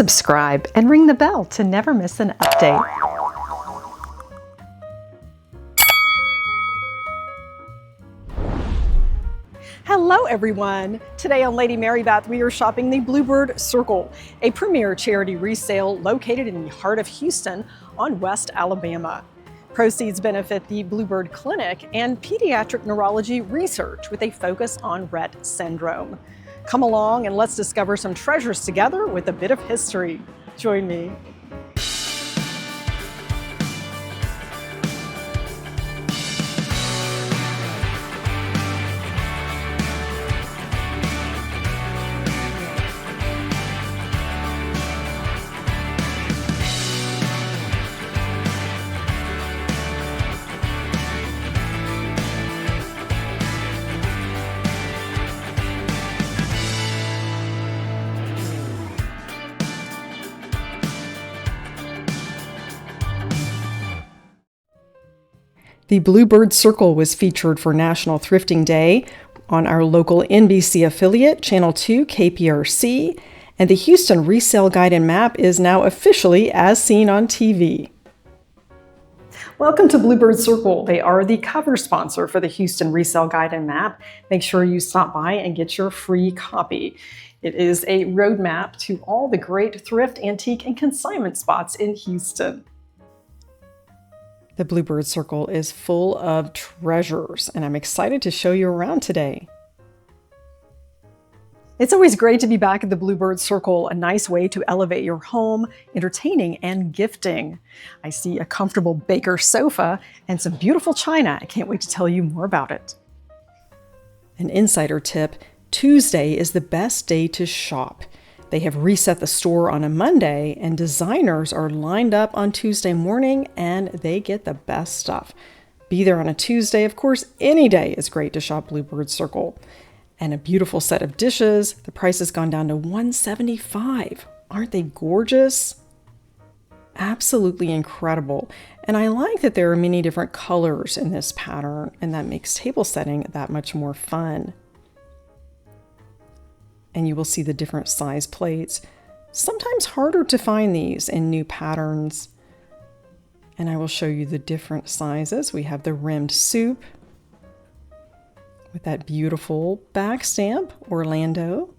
subscribe, and ring the bell to never miss an update. Hello everyone! Today on Lady Mary Beth, we are shopping the Bluebird Circle, a premier charity resale located in the heart of Houston on West Alabama. Proceeds benefit the Bluebird Clinic and pediatric neurology research with a focus on Rett syndrome. Come along and let's discover some treasures together with a bit of history. Join me. The Bluebird Circle was featured for National Thrifting Day on our local NBC affiliate, Channel 2 KPRC, and the Houston Resale Guide and Map is now officially as seen on TV. Welcome to Bluebird Circle. They are the cover sponsor for the Houston Resale Guide and Map. Make sure you stop by and get your free copy. It is a roadmap to all the great thrift, antique, and consignment spots in Houston. The Bluebird Circle is full of treasures, and I'm excited to show you around today. It's always great to be back at the Bluebird Circle, a nice way to elevate your home, entertaining and gifting. I see a comfortable Baker sofa and some beautiful china. I can't wait to tell you more about it. An insider tip, Tuesday is the best day to shop. They have reset the store on a Monday, and designers are lined up on Tuesday morning, and they get the best stuff. Be there on a Tuesday. Of course, any day is great to shop Bluebird Circle. And a beautiful set of dishes. The price has gone down to $175. Aren't they gorgeous? Absolutely incredible. And I like that there are many different colors in this pattern, and that makes table setting that much more fun. And you will see the different size plates. Sometimes harder to find these in new patterns. And I will show you the different sizes. We have the rimmed soup with that beautiful back stamp, Orlando.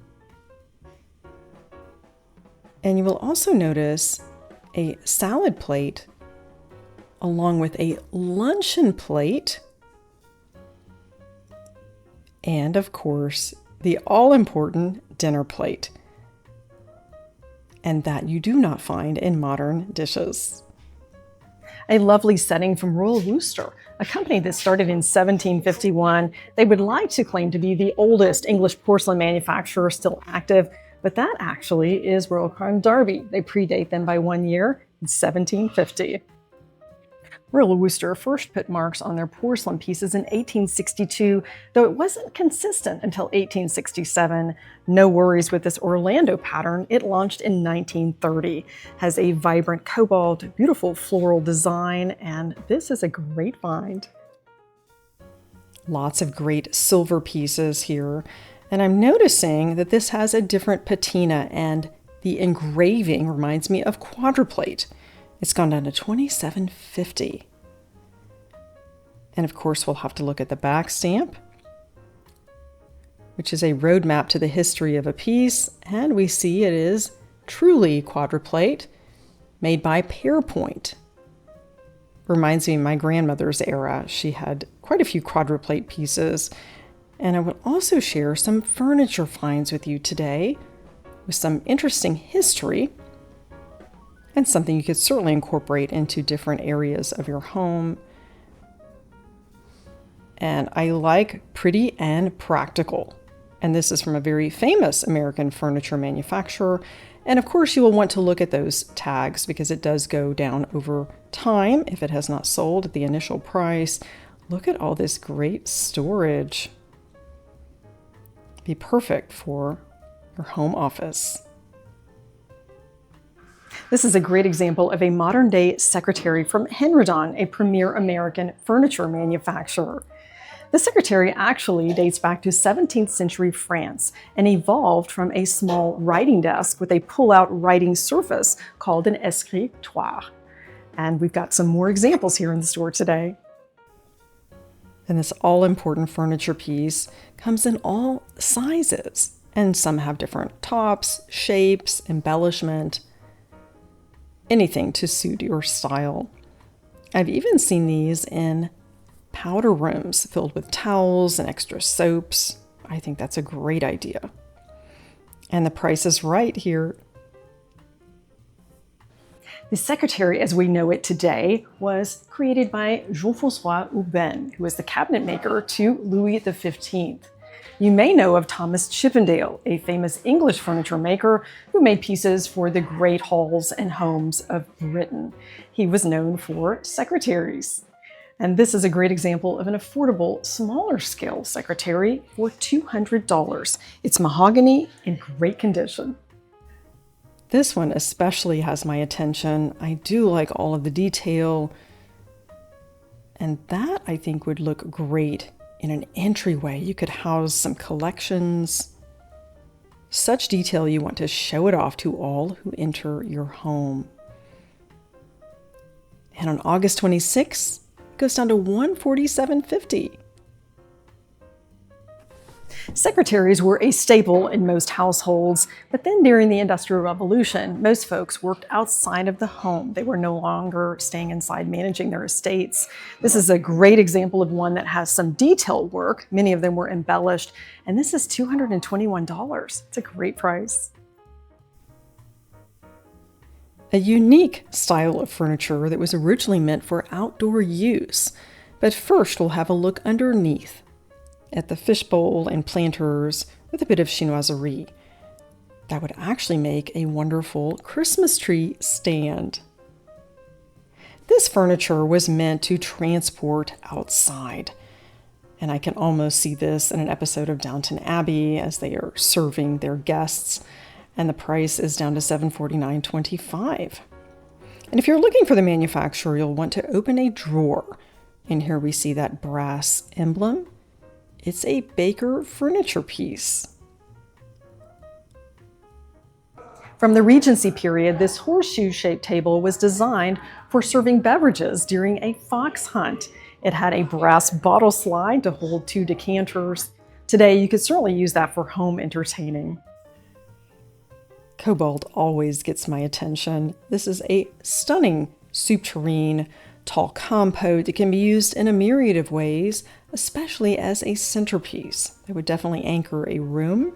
And you will also notice a salad plate along with a luncheon plate. And of course, the all-important dinner plate, and that you do not find in modern dishes. A lovely setting from Royal Worcester, a company that started in 1751. They would like to claim to be the oldest English porcelain manufacturer still active, but that actually is Royal Crown Derby. They predate them by 1 year in 1750. Royal Worcester first put marks on their porcelain pieces in 1862, though it wasn't consistent until 1867. No worries with this Orlando pattern. It launched in 1930. Has a vibrant cobalt, beautiful floral design, and this is a great find. Lots of great silver pieces here, and I'm noticing that this has a different patina, and the engraving reminds me of quadruplate. It's gone down to $27.50. And of course, we'll have to look at the back stamp, which is a roadmap to the history of a piece. And we see it is truly quadruplate, made by Pearpoint. Reminds me of my grandmother's era. She had quite a few quadruplate pieces. And I will also share some furniture finds with you today with some interesting history, and something you could certainly incorporate into different areas of your home. And I like pretty and practical. And this is from a very famous American furniture manufacturer. And of course, you will want to look at those tags because it does go down over time if it has not sold at the initial price. Look at all this great storage. Be perfect for your home office. This is a great example of a modern-day secretary from Henredon, a premier American furniture manufacturer. The secretary actually dates back to 17th century France and evolved from a small writing desk with a pull-out writing surface called an escritoire. And we've got some more examples here in the store today. And this all-important furniture piece comes in all sizes, and some have different tops, shapes, embellishment, anything to suit your style. I've even seen these in powder rooms filled with towels and extra soaps. I think that's a great idea. And the price is right here. The secretary, as we know it today, was created by Jean-François Houben, who was the cabinet maker to Louis XV. You may know of Thomas Chippendale, a famous English furniture maker who made pieces for the great halls and homes of Britain. He was known for secretaries. And this is a great example of an affordable, smaller scale secretary for $200. It's mahogany in great condition. This one especially has my attention. I do like all of the detail. And that, I think, would look great in an entryway. You could house some collections. Such detail, you want to show it off to all who enter your home. And on August 26th, it goes down to $147.50. Secretaries were a staple in most households, but then during the Industrial Revolution, most folks worked outside of the home. They were no longer staying inside managing their estates. This is a great example of one that has some detailed work. Many of them were embellished, and this is $221. It's a great price. A unique style of furniture that was originally meant for outdoor use. But first, we'll have a look underneath at the fishbowl and planters with a bit of chinoiserie. That would actually make a wonderful Christmas tree stand. This furniture was meant to transport outside. And I can almost see this in an episode of Downton Abbey as they are serving their guests. And the price is down to $749.25. And if you're looking for the manufacturer, you'll want to open a drawer. And here we see that brass emblem. It's a Baker furniture piece. From the Regency period, this horseshoe-shaped table was designed for serving beverages during a fox hunt. It had a brass bottle slide to hold 2 decanters. Today, you could certainly use that for home entertaining. Cobalt always gets my attention. This is a stunning soup tureen, tall compote. It can be used in a myriad of ways, especially as a centerpiece. It would definitely anchor a room.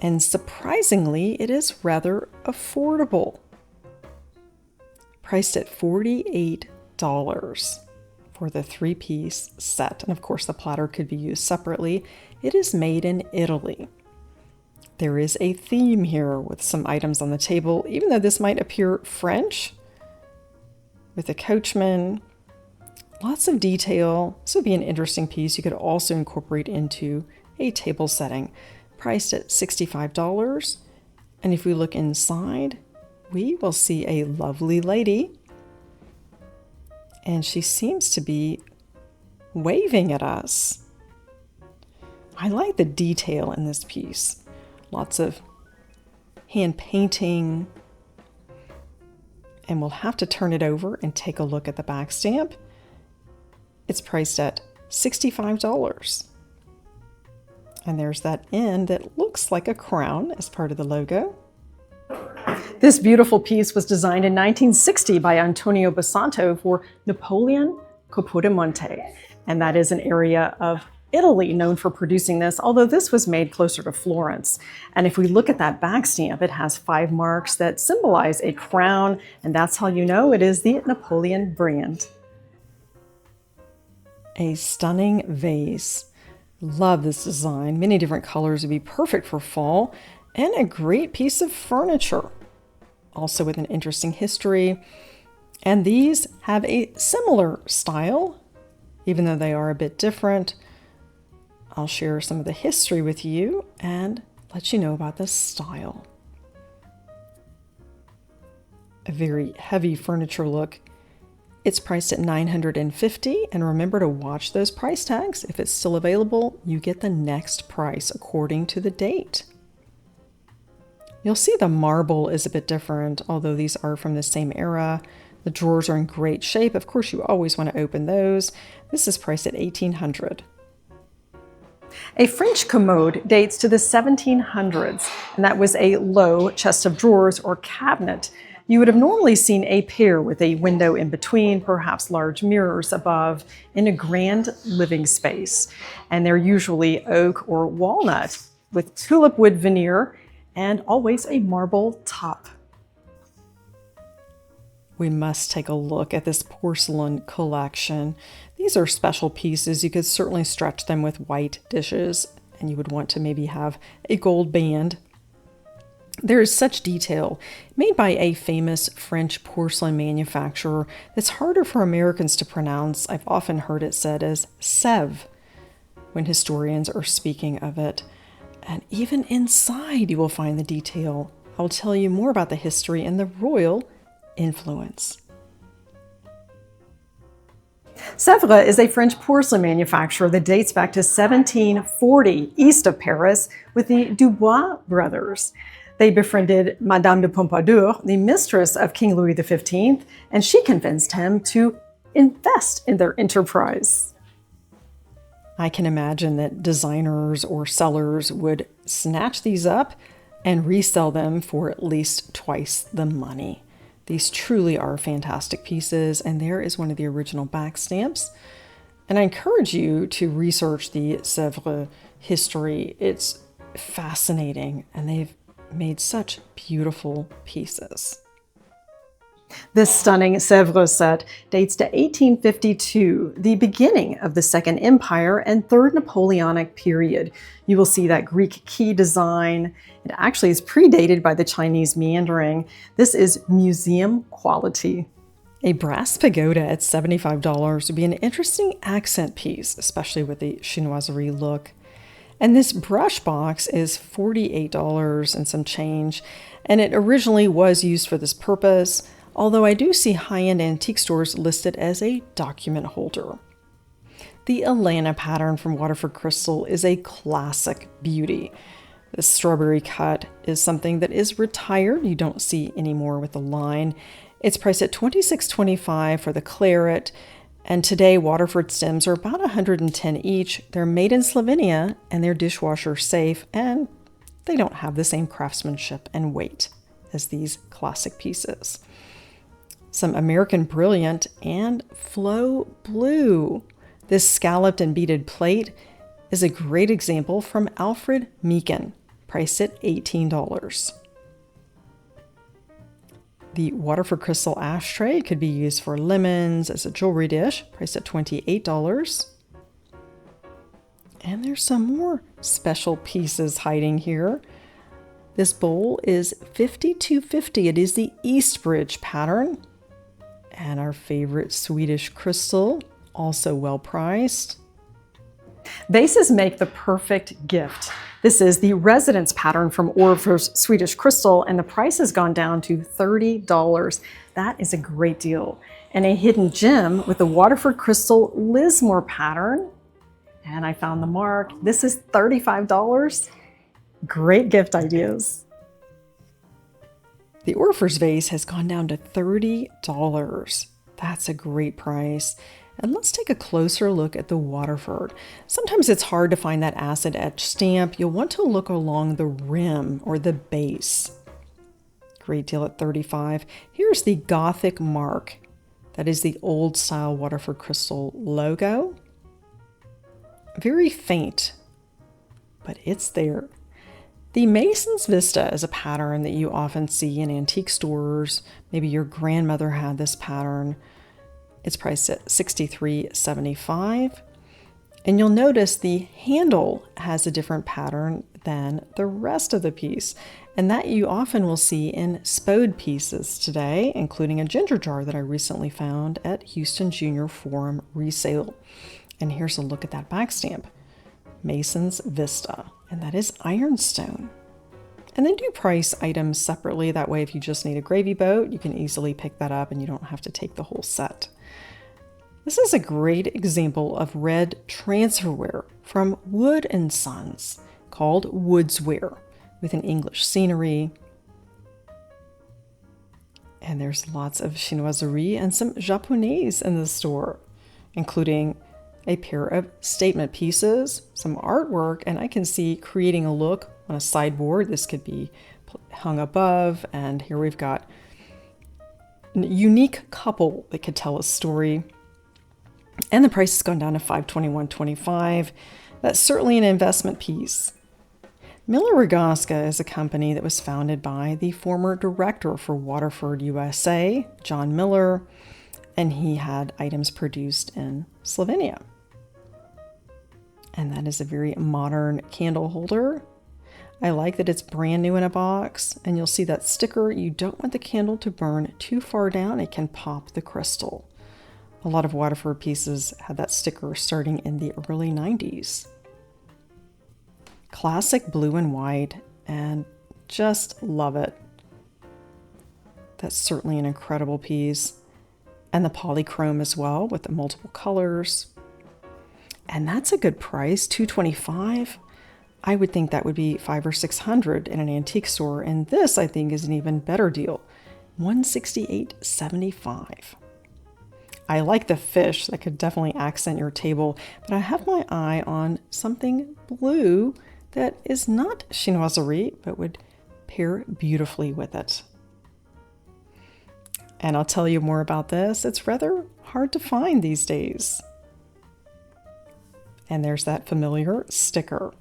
And surprisingly, it is rather affordable. Priced at $48 for the 3-piece set. And of course, the platter could be used separately. It is made in Italy. There is a theme here with some items on the table, even though this might appear French, with a coachman, lots of detail. This would be an interesting piece you could also incorporate into a table setting, priced at $65. And if we look inside, we will see a lovely lady, and she seems to be waving at us. I like the detail in this piece. Lots of hand painting. And we'll have to turn it over and take a look at the back stamp. It's priced at $65. And there's that end that looks like a crown as part of the logo. This beautiful piece was designed in 1960 by Antonio Basanto for Napoleon Capodimonte. And that is an area of Italy known for producing this, although this was made closer to Florence. And if we look at that back stamp, it has 5 marks that symbolize a crown, and that's how you know it is the Napoleon brand. A stunning vase. Love this design. Many different colors would be perfect for fall, and a great piece of furniture. Also with an interesting history. And these have a similar style, even though they are a bit different. I'll share some of the history with you and let you know about the style. A very heavy furniture look. It's priced at $950, and remember to watch those price tags. If it's still available, you get the next price according to the date. You'll see the marble is a bit different, although these are from the same era. The drawers are in great shape. Of course, you always want to open those. This is priced at $1,800. A French commode dates to the 1700s, and that was a low chest of drawers or cabinet. You would have normally seen a pair with a window in between, perhaps large mirrors above, in a grand living space. And they're usually oak or walnut with tulip wood veneer and always a marble top. We must take a look at this porcelain collection. These are special pieces. You could certainly stretch them with white dishes, and you would want to maybe have a gold band. There is such detail made by a famous French porcelain manufacturer that's harder for Americans to pronounce. I've often heard it said as Sevres when historians are speaking of it. And even inside you will find the detail. I'll tell you more about the history and the royal influence. Sevres is a French porcelain manufacturer that dates back to 1740 east of Paris with the Dubois brothers. They befriended Madame de Pompadour, the mistress of King Louis XV, and she convinced him to invest in their enterprise. I can imagine that designers or sellers would snatch these up and resell them for at least twice the money. These truly are fantastic pieces, and there is one of the original back stamps. And I encourage you to research the Sevres history. It's fascinating, and they've made such beautiful pieces. This stunning Sevres set dates to 1852, the beginning of the Second Empire and Third Napoleonic period. You will see that Greek key design. It actually is predated by the Chinese meandering. This is museum quality. A brass pagoda at $75 would be an interesting accent piece, especially with the Chinoiserie look. And this brush box is $48 and some change, and it originally was used for this purpose, although I do see high-end antique stores listed as a document holder. The Alana pattern from Waterford Crystal is a classic beauty. The strawberry cut is something that is retired. You don't see anymore with the line. It's priced at $26.25 for the claret. And today, Waterford stems are about $110 each. They're made in Slovenia, and they're dishwasher safe, and they don't have the same craftsmanship and weight as these classic pieces. Some American Brilliant and Flow Blue. This scalloped and beaded plate is a great example from Alfred Meekin, priced at $18. The Waterford Crystal ashtray could be used for lemons as a jewelry dish, priced at $28. And there's some more special pieces hiding here. This bowl is $52.50. It is the Eastbridge pattern. And our favorite Swedish crystal, also well priced. Vases make the perfect gift. This is the Residence pattern from Orfors Swedish Crystal, and the price has gone down to $30. That is a great deal. And a hidden gem with the Waterford Crystal Lismore pattern. And I found the mark. This is $35. Great gift ideas. The Orfors vase has gone down to $30. That's a great price. And let's take a closer look at the Waterford. Sometimes it's hard to find that acid etched stamp. You'll want to look along the rim or the base. Great deal at $35. Here's the Gothic mark. That is the old style Waterford Crystal logo. Very faint, but it's there. The Mason's Vista is a pattern that you often see in antique stores. Maybe your grandmother had this pattern. It's priced at $63.75. And you'll notice the handle has a different pattern than the rest of the piece. And that you often will see in spode pieces today, including a ginger jar that I recently found at Houston Junior Forum Resale. And here's a look at that back stamp. Mason's Vista. And that is ironstone. And they do price items separately. That way, if you just need a gravy boat, you can easily pick that up and you don't have to take the whole set. This is a great example of red transferware from Wood & Sons called Woodsware with an English scenery. And there's lots of Chinoiserie and some Japonaise in the store, including a pair of statement pieces, some artwork, and I can see creating a look on a sideboard. This could be hung above, and here we've got a unique couple that could tell a story. And the price has gone down to $521.25. That's certainly an investment piece. Miller Rogowska is a company that was founded by the former director for Waterford, USA, John Miller, and he had items produced in Slovenia. And that is a very modern candle holder. I like that it's brand new in a box, and you'll see that sticker. You don't want the candle to burn too far down. It can pop the crystal. A lot of Waterford pieces had that sticker starting in the early 90s. Classic blue and white, and just love it. That's certainly an incredible piece. And the polychrome as well with the multiple colors. And that's a good price, $225. I would think that would be $500 or $600 in an antique store, and this I think is an even better deal, $168.75. I like the fish. That could definitely accent your table, but I have my eye on something blue that is not Chinoiserie, but would pair beautifully with it. And I'll tell you more about this. It's rather hard to find these days. And there's that familiar sticker.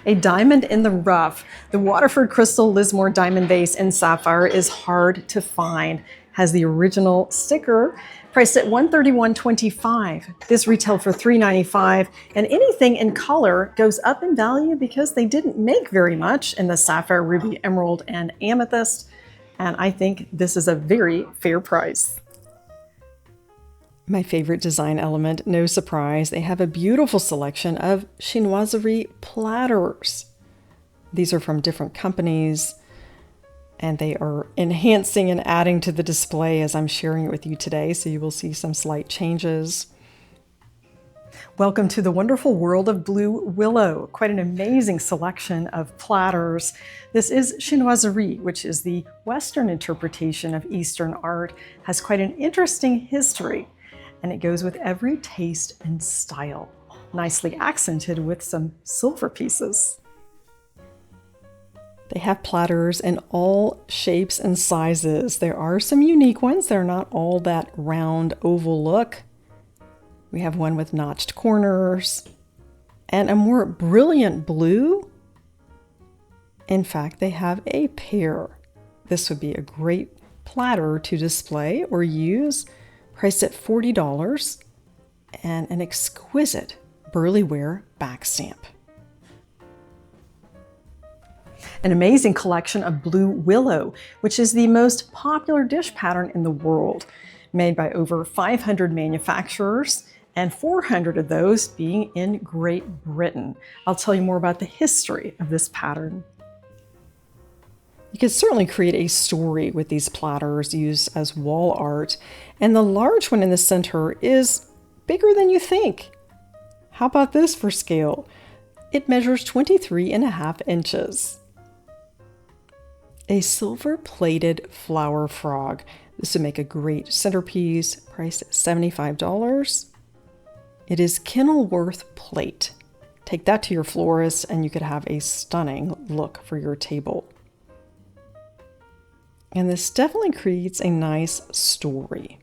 A diamond in the rough. The Waterford Crystal Lismore Diamond Vase in Sapphire is hard to find. Has the original sticker, priced at $131.25. This retailed for $395, and anything in color goes up in value because they didn't make very much in the sapphire, ruby, emerald, and amethyst. And I think this is a very fair price. My favorite design element, no surprise, they have a beautiful selection of Chinoiserie platters. These are from different companies, and they are enhancing and adding to the display as I'm sharing it with you today, so you will see some slight changes. Welcome to the wonderful world of Blue Willow. Quite an amazing selection of platters. This is Chinoiserie, which is the Western interpretation of Eastern art, has quite an interesting history. And it goes with every taste and style, nicely accented with some silver pieces. They have platters in all shapes and sizes. There are some unique ones. They're not all that round oval look. We have one with notched corners and a more brilliant blue. In fact, they have a pair. This would be a great platter to display or use. Priced at $40, and an exquisite burlyware back stamp. An amazing collection of Blue Willow, which is the most popular dish pattern in the world, made by over 500 manufacturers, and 400 of those being in Great Britain. I'll tell you more about the history of this pattern. You could certainly create a story with these platters used as wall art, and the large one in the center is bigger than you think. How about this for scale? It measures 23.5 inches. A silver-plated flower frog. This would make a great centerpiece, priced at $75. It is Kenilworth plate. Take that to your florist and you could have a stunning look for your table. And this definitely creates a nice story.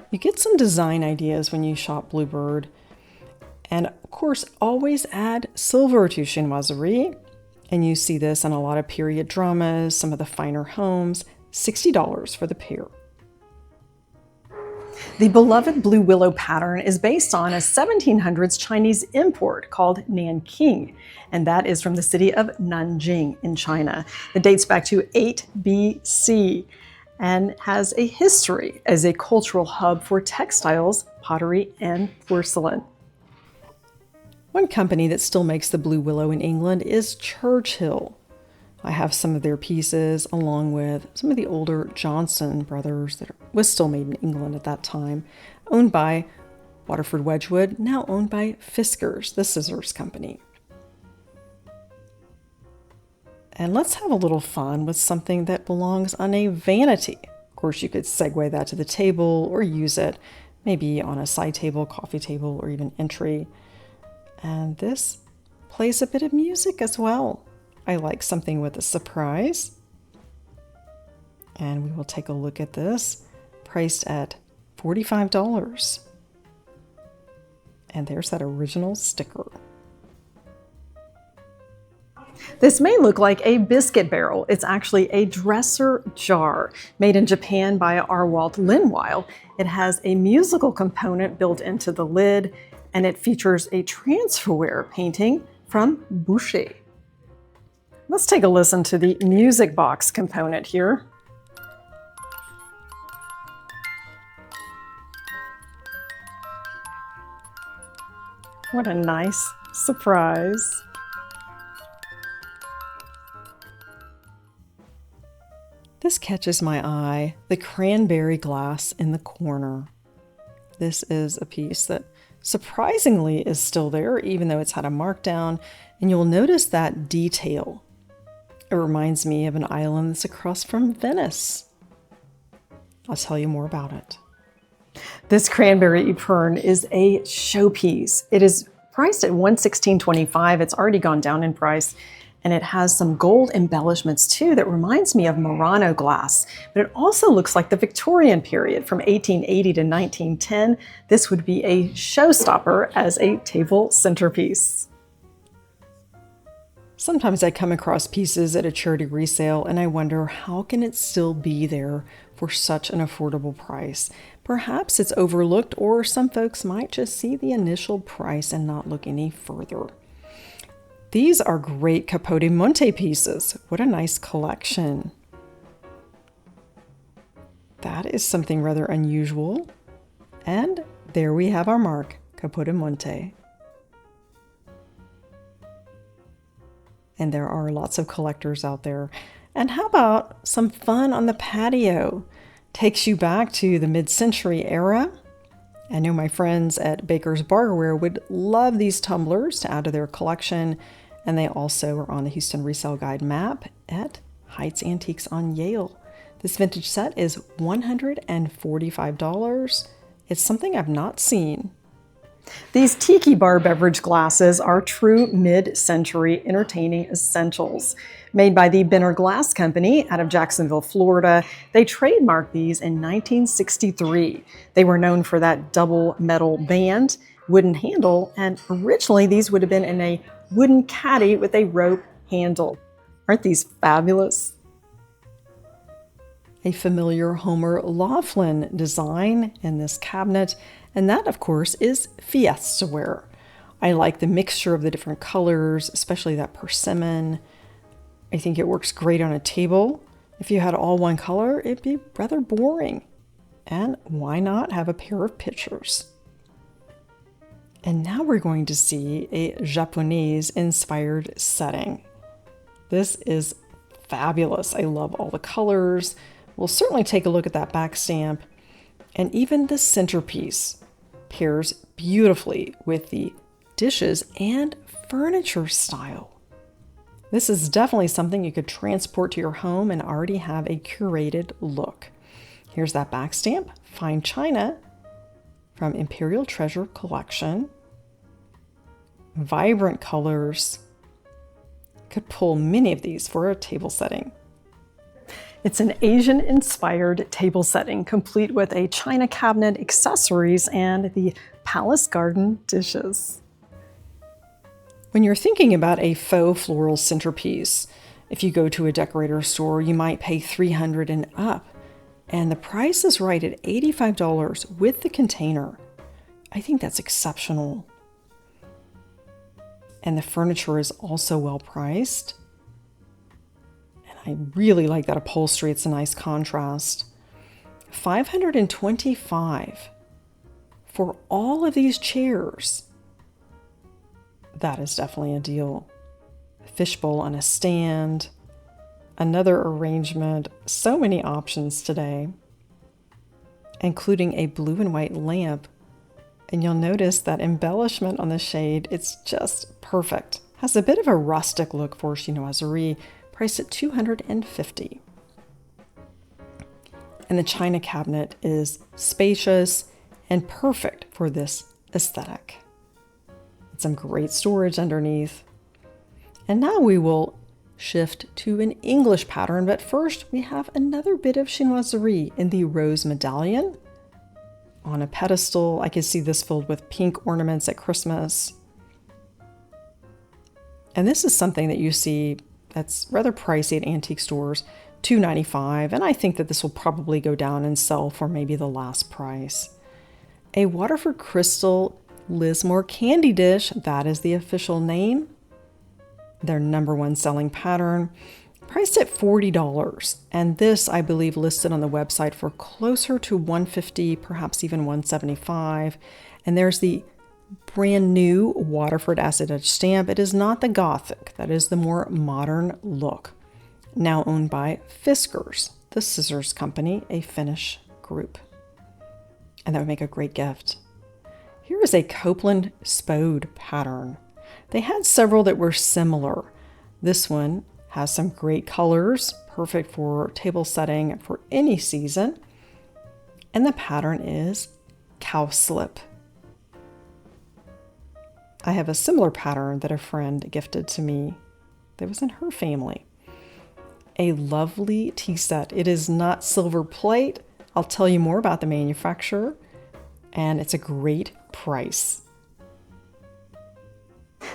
You get some design ideas when you shop Bluebird. And of course, always add silver to Chinoiserie. And you see this on a lot of period dramas, some of the finer homes, $60 for the pair. The beloved Blue Willow pattern is based on a 1700s Chinese import called Nanking, and that is from the city of Nanjing in China. It dates back to 8 BC and has a history as a cultural hub for textiles, pottery, and porcelain. One company that still makes the Blue Willow in England is Churchill. I have some of their pieces along with some of the older Johnson brothers that was still made in England at that time, owned by Waterford Wedgwood, now owned by Fiskars, the scissors company. And let's have a little fun with something that belongs on a vanity. Of course, you could segue that to the table or use it maybe on a side table, coffee table, or even entry. And this plays a bit of music as well. I like something with a surprise. And we will take a look at this, priced at $45. And there's that original sticker. This may look like a biscuit barrel. It's actually a dresser jar made in Japan by Arwald Linweil. It has a musical component built into the lid, and it features a transferware painting from Boucher. Let's take a listen to the music box component here. What a nice surprise. This catches my eye, the cranberry glass in the corner. This is a piece that surprisingly is still there, even though it's had a markdown, and you'll notice that detail. It reminds me of an island that's across from Venice. I'll tell you more about it. This cranberry epergne is a showpiece. It is priced at $116.25. It's already gone down in price, and it has some gold embellishments too that reminds me of Murano glass, but it also looks like the Victorian period from 1880 to 1910. This would be a showstopper as a table centerpiece. Sometimes I come across pieces at a charity resale and I wonder, how can it still be there for such an affordable price? Perhaps it's overlooked, or some folks might just see the initial price and not look any further. These are great Capodimonte pieces. What a nice collection. That is something rather unusual. And there we have our mark, Capodimonte. And there are lots of collectors out there. And how about some fun on the patio? Takes you back to the mid-century era. I know my friends at Baker's Barterware would love these tumblers to add to their collection. And they also are on the Houston Resale Guide map at Heights Antiques on Yale. This vintage set is $145. It's something I've not seen. These tiki bar beverage glasses are true mid-century entertaining essentials. Made by the Benner Glass Company out of Jacksonville, Florida, they trademarked these in 1963. They were known for that double metal band, wooden handle, and originally these would have been in a wooden caddy with a rope handle. Aren't these fabulous? A familiar Homer Laughlin design in this cabinet, and that, of course, is fiestaware. I like the mixture of the different colors, especially that persimmon. I think it works great on a table. If you had all one color, it'd be rather boring. And why not have a pair of pitchers? And now we're going to see a Japonaise inspired setting. This is fabulous. I love all the colors. We'll certainly take a look at that back stamp. And even the centerpiece pairs beautifully with the dishes and furniture style. This is definitely something you could transport to your home and already have a curated look. Here's that back stamp, fine china from Imperial Treasure Collection. Vibrant colors. Could pull many of these for a table setting. It's an Asian-inspired table setting, complete with a china cabinet, accessories, and the Palace Garden dishes. When you're thinking about a faux floral centerpiece, if you go to a decorator store, you might pay $300 and up. And the price is right at $85 with the container. I think that's exceptional. And the furniture is also well priced. And I really like that upholstery. It's a nice contrast. $525 for all of these chairs. That is definitely a deal. Fishbowl on a stand. Another arrangement, so many options today, including a blue and white lamp. And you'll notice that embellishment on the shade, it's just perfect. Has a bit of a rustic look for Chinoiserie, priced at $250. And the china cabinet is spacious and perfect for this aesthetic. Some great storage underneath. And now we will shift to an English pattern, but first we have another bit of Chinoiserie in the rose medallion. On a pedestal, I can see this filled with pink ornaments at Christmas. And this is something that you see that's rather pricey at antique stores, $2.95, and I think that this will probably go down and sell for maybe the last price. A Waterford Crystal Lismore candy dish, that is the official name. Their #1 selling pattern, priced at $40. And this, I believe, listed on the website for closer to $150, perhaps even $175. And there's the brand new Waterford acid etched stamp. It is not the Gothic, that is the more modern look. Now owned by Fiskars, the scissors company, a Finnish group. And that would make a great gift. Here is a Copeland Spode pattern. They had several that were similar. This one has some great colors, perfect for table setting for any season. And the pattern is cowslip. I have a similar pattern that a friend gifted to me that was in her family. A lovely tea set. It is not silver plate. I'll tell you more about the manufacturer, and it's a great price.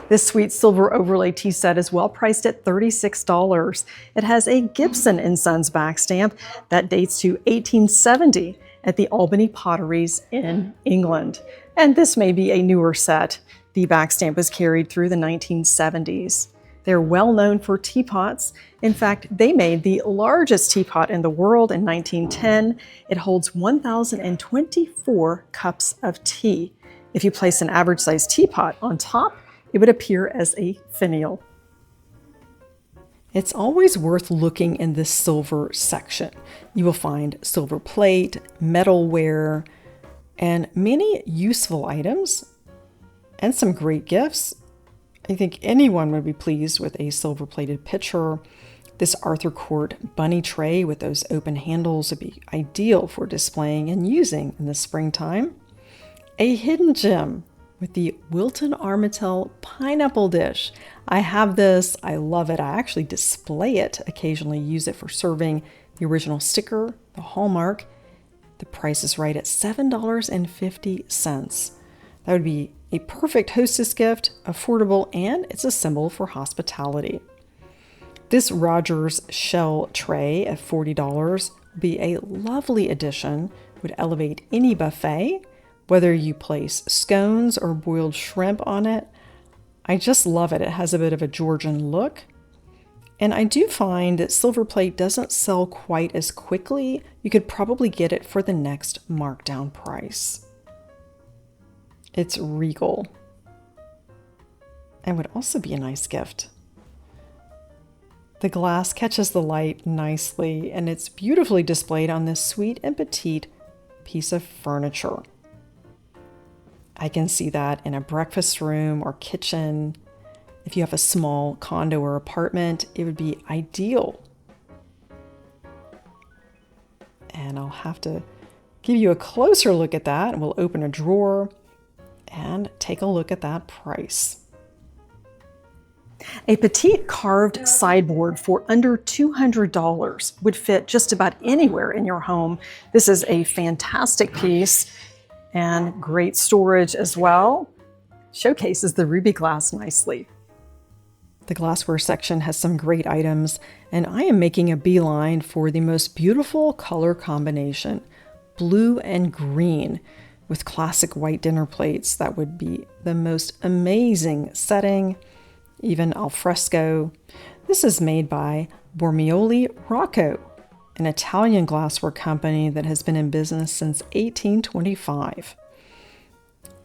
This sweet silver overlay tea set is well priced at $36. It has a Gibson & Sons back stamp that dates to 1870 at the Albany Potteries in England. And this may be a newer set. The back stamp was carried through the 1970s. They're well known for teapots. In fact, they made the largest teapot in the world in 1910. It holds 1,024 cups of tea. If you place an average sized teapot on top, it would appear as a finial. It's always worth looking in this silver section. You will find silver plate, metalware, and many useful items, and some great gifts. I think anyone would be pleased with a silver-plated pitcher. This Arthur Court bunny tray with those open handles would be ideal for displaying and using in the springtime. A hidden gem with the Wilton Armitel pineapple dish. I have this. I love it. I actually display it, occasionally use it for serving. The original sticker, the hallmark. The price is right at $7.50. That would be a perfect hostess gift, affordable, and it's a symbol for hospitality. This Rogers shell tray at $40 would be a lovely addition, would elevate any buffet, whether you place scones or boiled shrimp on it. I just love it. It has a bit of a Georgian look. And I do find that silver plate doesn't sell quite as quickly. You could probably get it for the next markdown price. It's regal and would also be a nice gift. The glass catches the light nicely, and it's beautifully displayed on this sweet and petite piece of furniture. I can see that in a breakfast room or kitchen. If you have a small condo or apartment, it would be ideal. And I'll have to give you a closer look at that. We'll open a drawer and take a look at that price. A petite carved sideboard for under $200 would fit just about anywhere in your home. This is a fantastic piece and great storage as well. Showcases the ruby glass nicely. The glassware section has some great items, and I am making a beeline for the most beautiful color combination, blue and green, with classic white dinner plates. That would be the most amazing setting, even al fresco. This is made by Bormioli Rocco, an Italian glassware company that has been in business since 1825.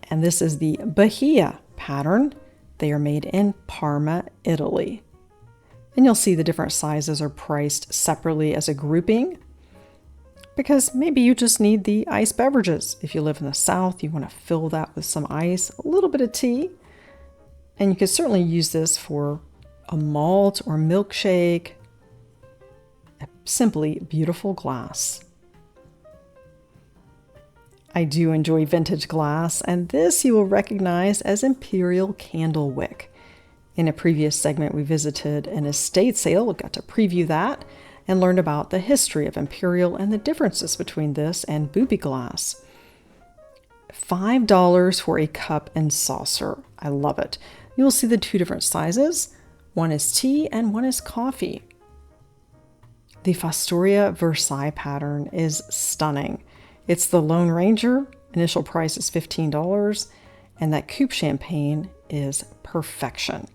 And this is the Bahia pattern. They are made in Parma, Italy. And you'll see the different sizes are priced separately as a grouping, because maybe you just need the iced beverages. If you live in the South, you want to fill that with some ice, a little bit of tea. And you could certainly use this for a malt or milkshake. A simply beautiful glass. I do enjoy vintage glass, and this you will recognize as Imperial Candle Wick. In a previous segment, we visited an estate sale. We got to preview that and learned about the history of Imperial and the differences between this and booby glass. $5 for a cup and saucer. I love it. You will see the two different sizes. One is tea and one is coffee. The Fostoria Versailles pattern is stunning. It's the Lone Ranger. Initial price is $15, and that coupe champagne is perfection.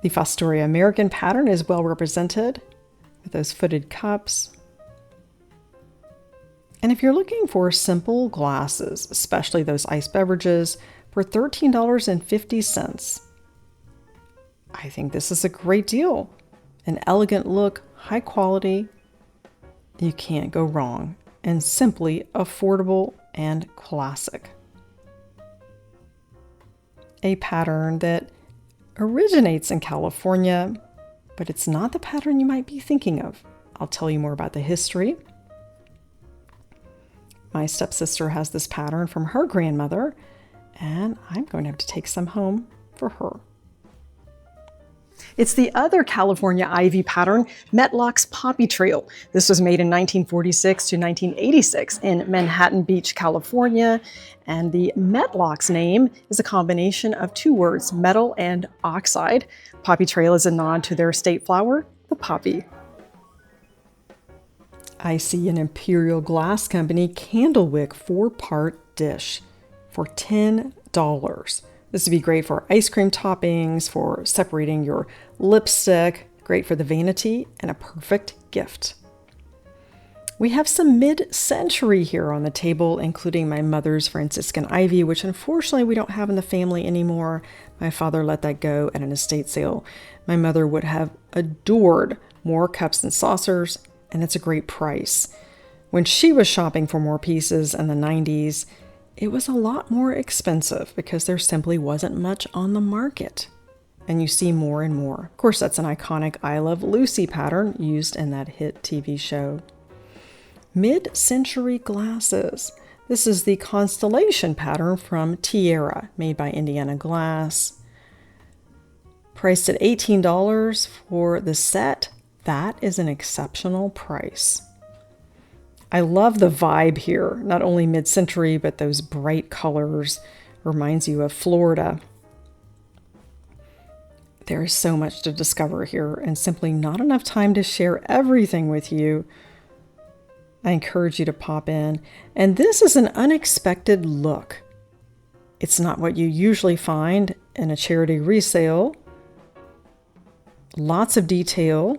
The Fostoria American pattern is well represented with those footed cups. And if you're looking for simple glasses, especially those iced beverages, for $13.50, I think this is a great deal. An elegant look, high quality, you can't go wrong, and simply affordable and classic. A pattern that originates in California, but it's not the pattern you might be thinking of. I'll tell you more about the history. My stepsister has this pattern from her grandmother, and I'm going to have to take some home for her. It's the other California ivy pattern, Metlock's Poppy Trail. This was made in 1946 to 1986 in Manhattan Beach, California. And the Metlock's name is a combination of two words, metal and oxide. Poppy Trail is a nod to their state flower, the poppy. I see an Imperial Glass Company candlewick 4-part dish for $10. This would be great for ice cream toppings, for separating your lipstick, great for the vanity, and a perfect gift. We have some mid-century here on the table, including my mother's Franciscan ivy, which unfortunately we don't have in the family anymore. My father let that go at an estate sale. My mother would have adored more cups and saucers, and it's a great price. When she was shopping for more pieces in the 90s, it was a lot more expensive because there simply wasn't much on the market. And you see more and more. Of course, that's an iconic I Love Lucy pattern used in that hit TV show. Mid-century glasses. This is the Constellation pattern from Tierra, made by Indiana Glass. Priced at $18 for the set. That is an exceptional price. I love the vibe here, not only mid-century, but those bright colors. Reminds you of Florida. There is so much to discover here and simply not enough time to share everything with you. I encourage you to pop in. And this is an unexpected look. It's not what you usually find in a charity resale. Lots of detail.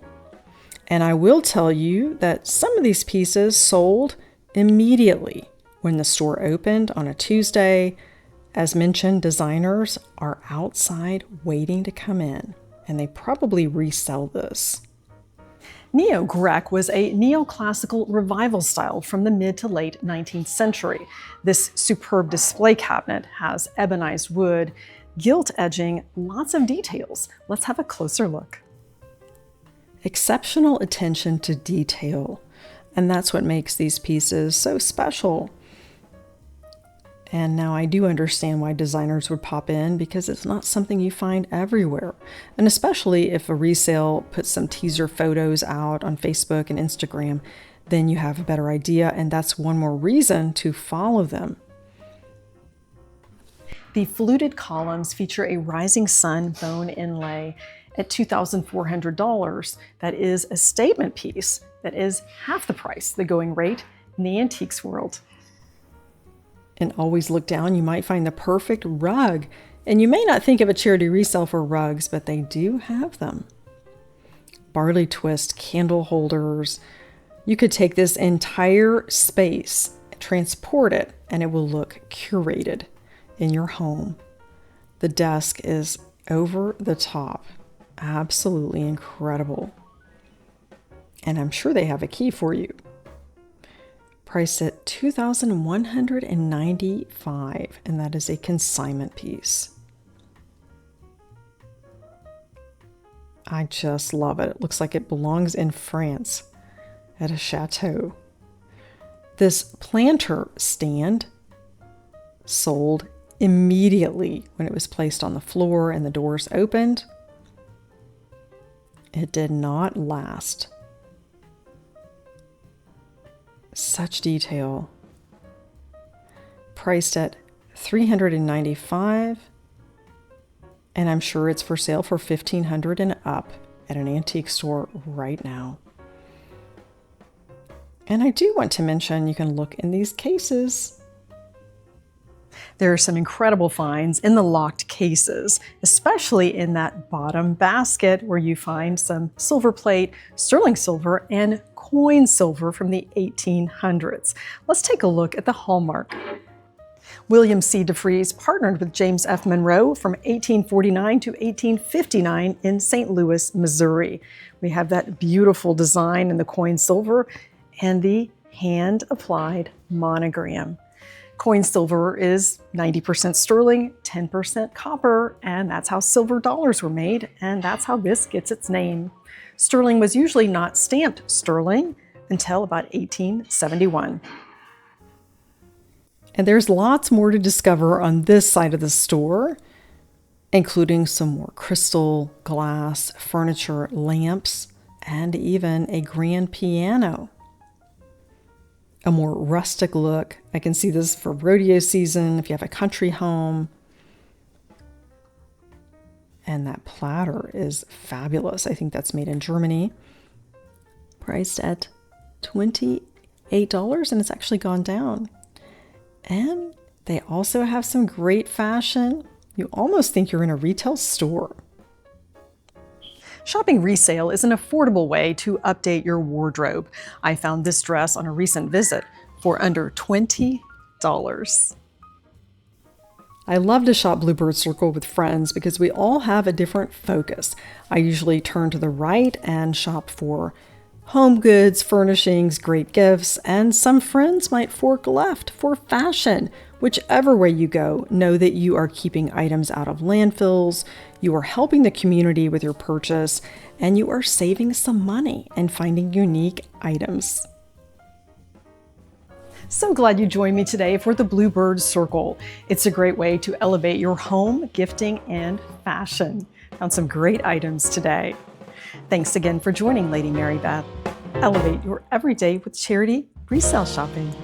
And I will tell you that some of these pieces sold immediately when the store opened on a Tuesday. As mentioned, designers are outside waiting to come in, and they probably resell this. Neo-Grec was a neoclassical revival style from the mid to late 19th century. This superb display cabinet has ebonized wood, gilt edging, lots of details. Let's have a closer look. Exceptional attention to detail, and that's what makes these pieces so special. And now I do understand why designers would pop in, because it's not something you find everywhere. And especially if a resale puts some teaser photos out on Facebook and Instagram, then you have a better idea, and that's one more reason to follow them. The fluted columns feature a rising sun bone inlay at $2,400. That is a statement piece that is half the price, the going rate in the antiques world. And always look down, you might find the perfect rug. And you may not think of a charity resale for rugs, but they do have them. Barley twist candle holders. You could take this entire space, transport it, and it will look curated in your home. The desk is over the top. Absolutely incredible. And I'm sure they have a key for you. Priced at $2,195, and that is a consignment piece. I just love it. It looks like it belongs in France at a chateau. This planter stand sold immediately when it was placed on the floor and the doors opened. It did not last. Such detail. Priced at $395, and I'm sure it's for sale for $1,500 and up at an antique store right now. And I do want to mention you can look in these cases. There are some incredible finds in the locked cases, especially in that bottom basket where you find some silver plate, sterling silver, and coin silver from the 1800s. Let's take a look at the hallmark. William C. DeFries partnered with James F. Monroe from 1849 to 1859 in St. Louis, Missouri. We have that beautiful design in the coin silver and the hand-applied monogram. Coin silver is 90% sterling, 10% copper, and that's how silver dollars were made, and that's how this gets its name. Sterling was usually not stamped sterling until about 1871. And there's lots more to discover on this side of the store, including some more crystal, glass, furniture, lamps, and even a grand piano. A more rustic look. I can see this for rodeo season, if you have a country home. And that platter is fabulous. I think that's made in Germany. Priced at $28, and it's actually gone down. And they also have some great fashion. You almost think you're in a retail store. Shopping resale is an affordable way to update your wardrobe. I found this dress on a recent visit for under $20. I love to shop Bluebird Circle with friends because we all have a different focus. I usually turn to the right and shop for home goods, furnishings, great gifts, and some friends might fork left for fashion. Whichever way you go, know that you are keeping items out of landfills, you are helping the community with your purchase, and you are saving some money and finding unique items. So glad you joined me today for the Bluebird Circle. It's a great way to elevate your home, gifting, and fashion. Found some great items today. Thanks again for joining Lady Mary Beth. Elevate your everyday with charity resale shopping.